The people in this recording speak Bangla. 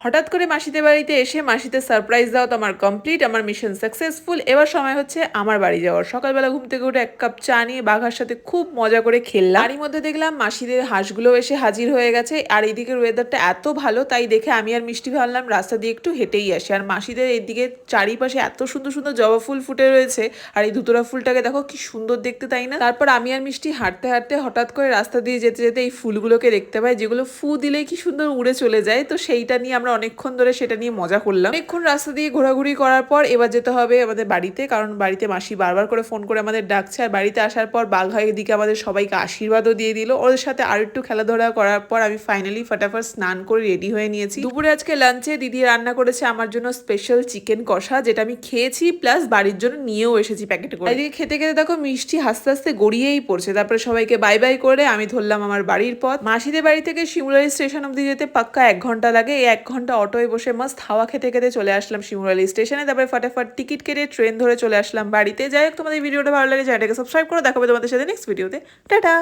হঠাৎ করে মাসিদের বাড়িতে এসে মাসিদের সারপ্রাইজ দেওয়া তো আমার কমপ্লিট, আমার মিশন সাকসেসফুল। এবার সময় হচ্ছে আমার বাড়ি যাওয়ার। সকালবেলা ঘুম থেকে উঠে 1 কাপ চা নিয়ে বাঘার সাথে খুব মজা করে খেললাম। তারই মধ্যে দেখলাম মাসিদের হাঁসগুলো এসে হাজির হয়ে গেছে। আর এইদিকের ওয়েদারটা এত ভালো, তাই দেখে আমি আর মিষ্টি ভাবলাম রাস্তা দিয়ে একটু হেঁটেই আসি। আর মাসিদের এইদিকে চারিপাশে এত সুন্দর সুন্দর জবা ফুল ফুটে রয়েছে। আর এই ধুতরা ফুলটাকে দেখো কি সুন্দর দেখতে, তাই না? তারপর আমি আর মিষ্টি হাঁটতে হাঁটতে হঠাৎ করে রাস্তা দিয়ে যেতে যেতে এই ফুলগুলোকে দেখতে পাই, যেগুলো ফু দিলেই কি সুন্দর উড়ে চলে যায়। তো সেইটা নিয়ে আমরা অনেকক্ষণ ধরে সেটা নিয়ে মজা করলাম। অনেকক্ষণ রাস্তা দিয়ে ঘোরাঘুরি করার পর এবার যেতে হবে আমাদের বাড়িতে, কারণ বাড়িতে মাসি বারবার করে ফোন করে আমাদের ডাকছে। আর বাড়িতে আসার পর বাঘা এদিকে আমাদের সবাইকে আশীর্বাদও দিয়ে দিল। ওদের সাথে আর একটু খেলাধুলা করার পর আমি ফাইনালি ফটাফট স্নান করে রেডি হয়ে নিয়েছি। দুপুরে আজকে লাঞ্চে দিদি রান্না করেছে আমার জন্য স্পেশাল চিকেন কষা, যেটা আমি খেয়েছি প্লাস বাড়ির জন্য নিয়েও এসেছি প্যাকেটে করে। এদিকে খেতে খেতে দেখো মিষ্টি হাসতে হাসতে গড়িয়েই পড়ছে। তারপরে সবাইকে বাই বাই করে আমি ধরলাম আমার বাড়ির পথ। মাসিদের বাড়ি থেকে শিমুরালি স্টেশন অব্দি যেতে পাক্কা 1 ঘন্টা লাগে। এই 1 ঘন্টা অটোয় বসে মাস্ট হাওয়া খেতে খেতে চলে আসলাম শিমুরালি স্টেশনে। তারপরে ফটাফট টিকিট কেটে ট্রেন ধরে চলে আসলাম বাড়িতে। যাই হোক, তোমাদের ভিডিওটা ভালো লাগে চ্যানেলটাকে সাবস্ক্রাইব করো। দেখাবে তোমাদের সাথে নেক্সট ভিডিওতে। টাটা।